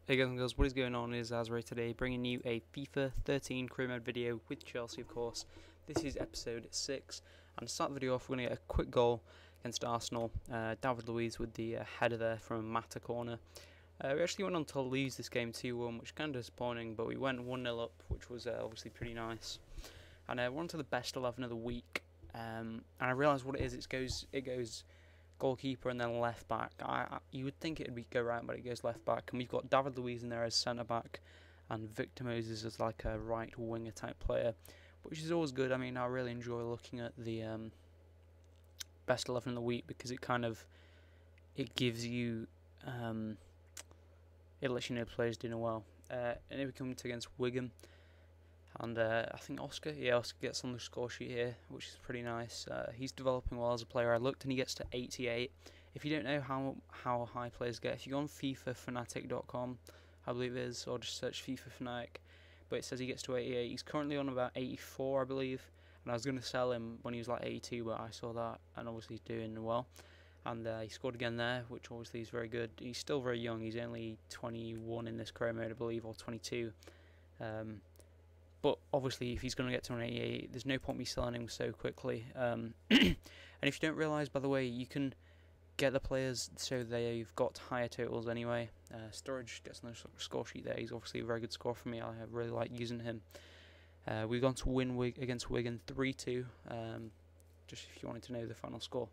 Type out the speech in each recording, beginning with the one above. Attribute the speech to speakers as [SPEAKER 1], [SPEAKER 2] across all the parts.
[SPEAKER 1] Hey guys and girls, what is going on? It is Zazzri today, bringing you a FIFA 13 career mode video with Chelsea, of course. This is episode 6, and to start the video off, we're going to get a quick goal against Arsenal. David Luiz with the header there from a Mata corner. We actually went on to lose this game 2-1, which is kind of disappointing, but we went 1-0 up, which was obviously pretty nice. And we're on to the best 11 of the week, and I realised what it is. It goes goalkeeper and then left back. You would think it would go right, but it goes left back. And we've got David Luiz in there as centre back, and Victor Moses as like a right winger type player, which is always good. I mean, I really enjoy looking at the best 11 of the week because it gives you it lets you know players doing well. And here we come against Wigan. And I think Oscar gets on the score sheet here, which is pretty nice. He's developing well as a player. I looked and he gets to 88. If you don't know how high players get, if you go on FIFAfanatic.com, I believe it is, or just search FIFA Fanatic, but it says he gets to 88. He's currently on about 84, I believe, and I was going to sell him when he was like 82, but I saw that, and obviously he's doing well. And he scored again there, which obviously is very good. He's still very young. He's only 21 in this career mode, I believe, or 22. But obviously, if he's going to get to an 88, there's no point me selling him so quickly. And if you don't realise, by the way, you can get the players so they've got higher totals anyway. Sturridge gets on the score sheet there. He's obviously a very good score for me. I really like using him. We've gone to win against Wigan 3-2, just if you wanted to know the final score.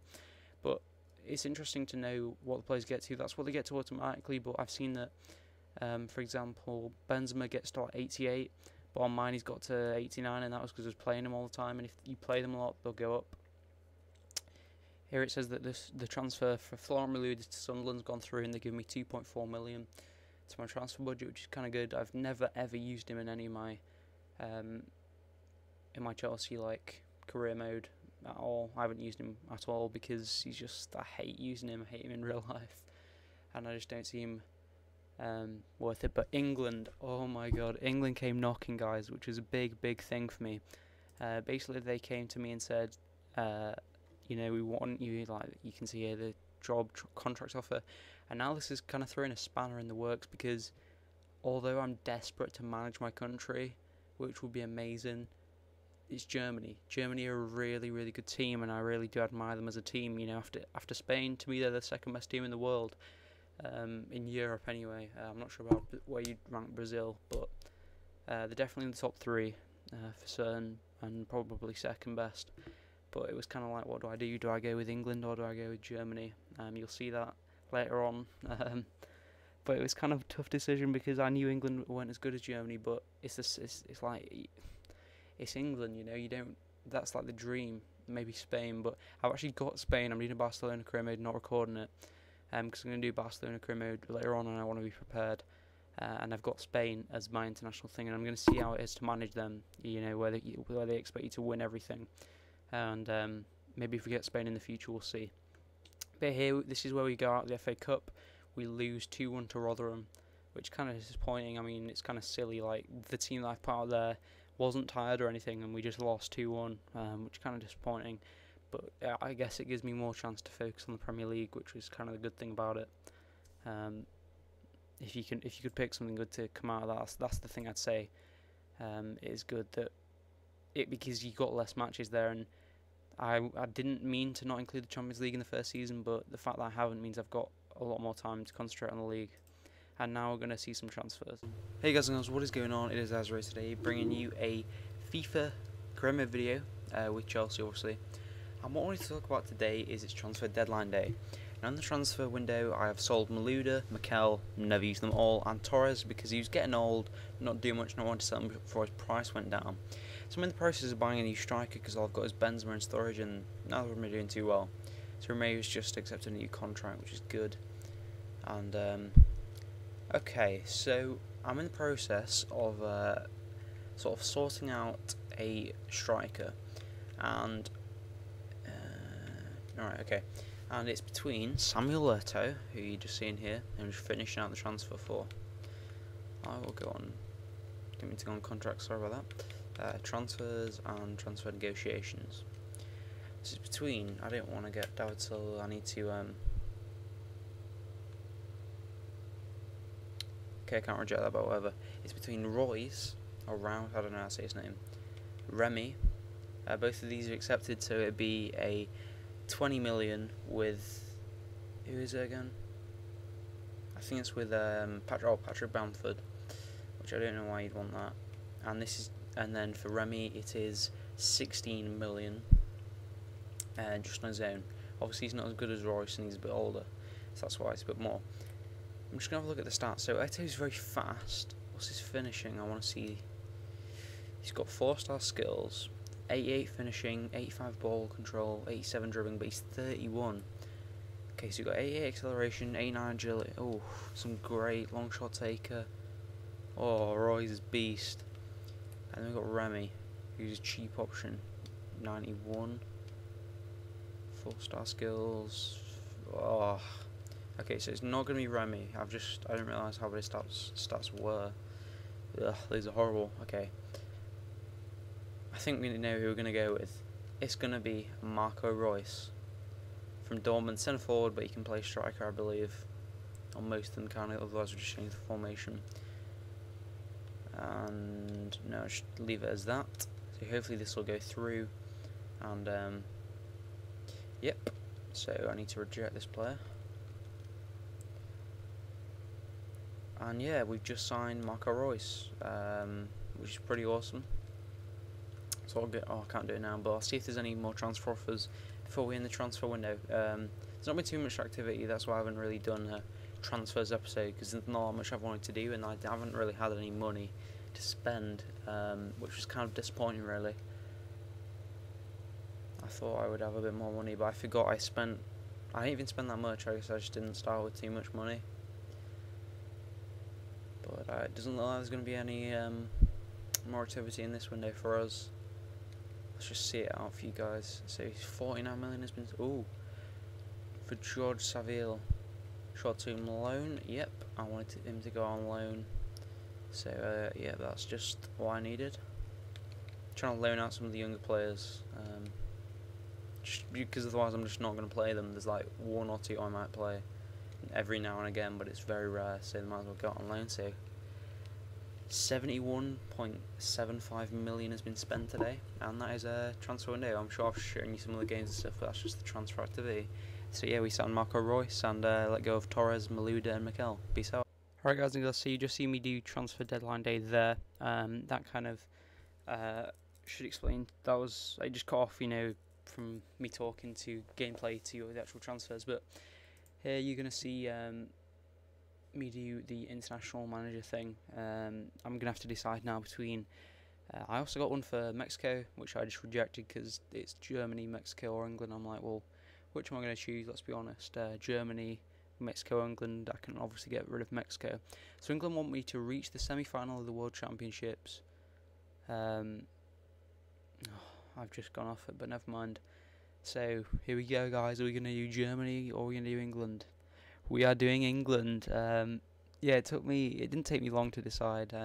[SPEAKER 1] But it's interesting to know what the players get to. That's what they get to automatically, but I've seen that, for example, Benzema gets to like 88. But on mine he's got to 89, and that was because I was playing him all the time, and if you play them a lot, they'll go up. Here it says that the transfer for Florent Malouda to Sunderland's gone through, and they give me 2.4 million to my transfer budget, which is kind of good. I've never ever used him in any of my Chelsea career mode at all. I haven't used him at all because I hate using him. I hate him in real life, and I just don't see him worth it. But England, oh my god, England came knocking, guys, which was a big thing for me. Basically they came to me and said, we want you, like you can see here, the contract offer. And now this is kind of throwing a spanner in the works, because although I'm desperate to manage my country, which would be amazing, it's Germany. Germany are a really good team, and I really do admire them as a team. After Spain, to me they're the second best team in the world. In Europe anyway. I'm not sure about where you'd rank Brazil, but they're definitely in the top 3 for certain, and probably second best. But it was kind of like, what do I do? Do I go with England or do I go with Germany? You'll see that later on. But it was kind of a tough decision because I knew England weren't as good as Germany, but it's England, you don't. That's like the dream. Maybe Spain, but I've actually got Spain. I'm reading Barcelona career mode, not recording it. Because I'm going to do Barcelona career mode later on, and I want to be prepared. And I've got Spain as my international thing, and I'm going to see how it is to manage them. Where they expect you to win everything, and maybe if we get Spain in the future, we'll see. But here, this is where we go out of the FA Cup. We lose 2-1 to Rotherham, which is kind of disappointing. I mean, it's kind of silly. Like, the team that I put out there wasn't tired or anything, and we just lost 2-1, which is kind of disappointing. But I guess it gives me more chance to focus on the Premier League, which is kind of the good thing about it. If you could pick something good to come out of that, that's the thing I'd say. It is good because you got less matches there, and I didn't mean to not include the Champions League in the first season, but the fact that I haven't means I've got a lot more time to concentrate on the league. And now we're going to see some transfers. Hey guys and girls, what is going on? It is Zazzri today, bringing you a FIFA career mode video with Chelsea, obviously. And what I wanted to talk about today is its transfer deadline day. Now in the transfer window, I have sold Malouda, Mikel, never used them all, and Torres because he was getting old, not doing much, and I wanted to sell him before his price went down. So I'm in the process of buying a new striker because all I've got is Benzema and Sturridge, and neither of them are doing too well. So Romeo's just accepted a new contract, which is good. And okay, so I'm in the process of sort of sorting out a striker, and alright, okay. And it's between Samuel Eto'o, who you're just seeing here, and just finishing out the transfer for. I will go on. Didn't mean to go on contracts, sorry about that. Transfers and transfer negotiations. This is between. I don't want to get David Silva. I need to Okay, I can't reject that, but whatever. It's between Royce, or Round, I don't know how to say his name, Remy. Both of these are accepted, so it'd be a 20 million with, who is it again? I think it's with Patrick Bamford, which I don't know why you'd want that. And then for Remy it is 16 million, just on his own. Obviously he's not as good as Royce and he's a bit older, so that's why it's a bit more. I'm just gonna have a look at the stats. So Eto's very fast. What's his finishing? I want to see. He's got 4-star skills, 88 finishing, 85 ball control, 87 dribbling, but he's 31. Okay, so you've got 88 acceleration, 89 agility. Oh, some great long shot taker. Oh, Roy's is beast. And then we've got Remy, who's a cheap option, 91. 4-star skills. Oh. Okay, so it's not going to be Remy. I didn't realise how his stats were. Ugh, these are horrible. Okay. I think we know who we're going to go with. It's going to be Marco Reus from Dortmund, centre forward, but he can play striker, I believe. On most of them, can't he? Otherwise we'll just change the formation. And no, just leave it as that. So hopefully this will go through. And yep. So I need to reject this player. And yeah, we've just signed Marco Reus, which is pretty awesome. So I'll get. Oh, I can't do it now, but I'll see if there's any more transfer offers before we end the transfer window. There's not been too much activity. That's why I haven't really done a transfers episode, because there's not much I've wanted to do, and I haven't really had any money to spend, which was kind of disappointing, really. I thought I would have a bit more money, but I forgot I didn't even spend that much. I guess I just didn't start with too much money. But it doesn't look like there's going to be any more activity in this window for us. Let's just see it out for you guys. So 49 million has been. Ooh, for George Saville, short-term loan. Yep, I wanted him to go on loan. So yeah, that's just what I needed. Trying to loan out some of the younger players, just because otherwise I'm just not going to play them. There's like 1 or 2 I might play every now and again, but it's very rare, so they might as well go on loan. So 71.75 million has been spent today, and that is a transfer window. I'm sure I've shown you some of the games and stuff, but that's just the transfer activity. So yeah, we signed Marco Reus and let go of Torres, Malouda and Mikel. Peace out. Alright guys and girls, so you just see me do transfer deadline day there. That kind of should explain, that was, I just cut off, you know, from me talking to gameplay to the actual transfers, but here you're going to see me do the international manager thing. I'm going to have to decide now between, I also got one for Mexico, which I just rejected because it's Germany, Mexico or England. I'm like, well, which am I going to choose? Let's be honest. Germany, Mexico, England. I can obviously get rid of Mexico. So England want me to reach the semi-final of the World Championships. I've just gone off it, but never mind. So here we go, guys. Are we going to do Germany or are we going to do England? We are doing England. Yeah, it didn't take me long to decide,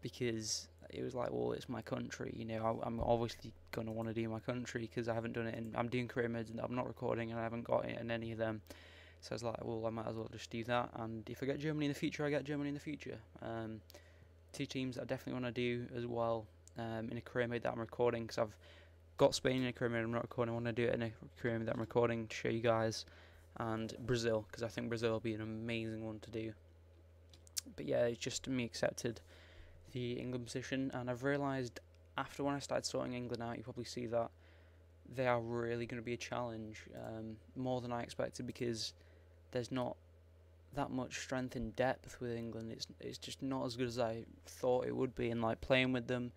[SPEAKER 1] because it was like, well, it's my country, you know. I'm obviously going to want to do my country because I haven't done it I'm doing career modes and I'm not recording and I haven't got it in any of them. So I was like, well, I might as well just do that, and if I get Germany in the future, I get Germany in the future. 2 teams I definitely want to do as well in a career mode that I'm recording, because I've got Spain in a career mode I'm not recording. I want to do it in a career mode that I'm recording to show you guys, and Brazil, because I think Brazil will be an amazing one to do. But yeah, it's just me accepted the England position, and I've realised after when I started sorting England out, you probably see that they are really going to be a challenge, more than I expected, because there's not that much strength in depth with England. It's just not as good as I thought it would be, and like playing with them,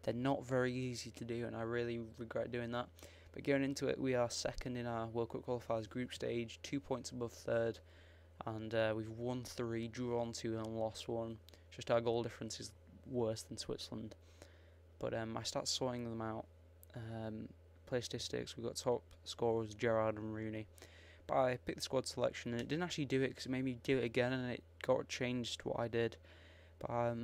[SPEAKER 1] they're not very easy to do, and I really regret doing that. But going into it, we are second in our World Cup qualifiers group stage, 2 points above third, and we've won 3, drawn 2 and lost 1. Just our goal difference is worse than Switzerland. But I start sorting them out. Play statistics, we've got top scorers Gerrard and Rooney. But I picked the squad selection and it didn't actually do it because it made me do it again and it got changed to what I did. But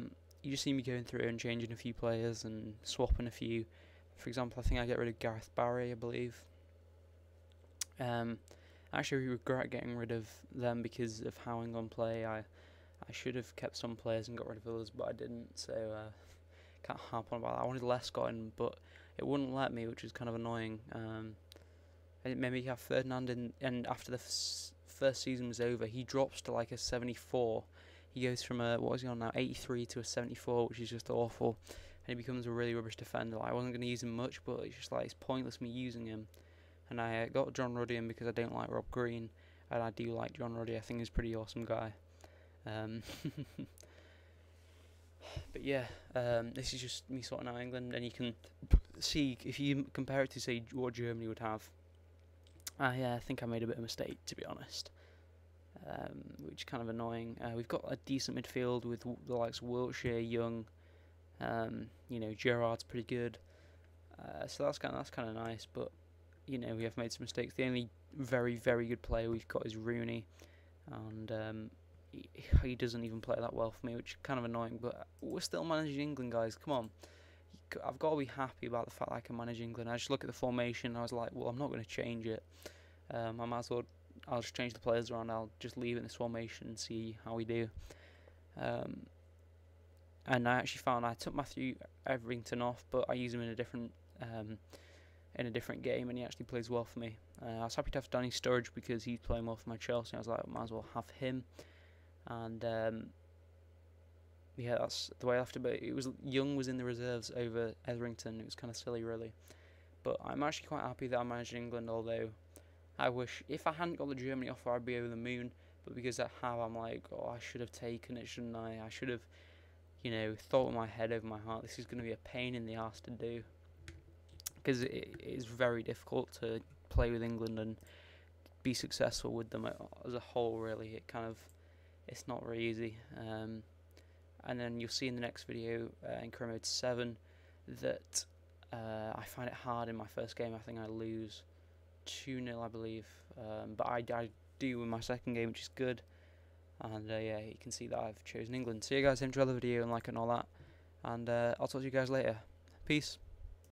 [SPEAKER 1] you just see me going through and changing a few players and swapping a few. For example, I think I get rid of Gareth Barry, I believe. I actually regret getting rid of them because of how England play. I should have kept some players and got rid of others, but I didn't, so can't harp on about that. I wanted Lescott in, but it wouldn't let me, which is kind of annoying. And maybe you have Ferdinand in, and after the first season was over, he drops to like a 74. He goes from a, what is he on now, 83 to a 74, which is just awful. And he becomes a really rubbish defender. Like, I wasn't going to use him much, but it's just like, it's pointless me using him. And I got John Ruddy in because I don't like Rob Green, and I do like John Ruddy. I think he's a pretty awesome guy. But yeah, this is just me sorting out England, and you can see, if you compare it to, say, what Germany would have, yeah, I think I made a bit of a mistake, to be honest, which is kind of annoying. We've got a decent midfield with the likes of Wiltshire, Young, Gerrard's pretty good, so that's kind of nice, but, we have made some mistakes. The only very, very good player we've got is Rooney, and he doesn't even play that well for me, which is kind of annoying, but we're still managing England, guys. Come on. I've got to be happy about the fact that I can manage England. I just look at the formation and I was like, well, I'm not going to change it. I might as well, I'll just change the players around. I'll just leave it in this formation and see how we do. And I actually found I took Matthew Etherington off, but I used him in a different game, and he actually plays well for me. I was happy to have Danny Sturridge because he's playing well for my Chelsea. I was like, I might as well have him. And yeah, that's the way I left it. But it was Young was in the reserves over Etherington. It was kind of silly, really. But I'm actually quite happy that I managed England. Although I wish if I hadn't got the Germany offer, I'd be over the moon. But because I have, I'm like, oh, I should have taken it, shouldn't I? I should have, thought with my head over my heart. This is going to be a pain in the arse to do, because it is very difficult to play with England and be successful with them as a whole. Really, it's not very easy. And then you'll see in the next video, in career mode 7, that I find it hard in my first game. I think I lose 2-0, I believe. But I do in my second game, which is good. And yeah, you can see that I've chosen England. So you guys enjoy the video and like it and all that. And I'll talk to you guys later. Peace.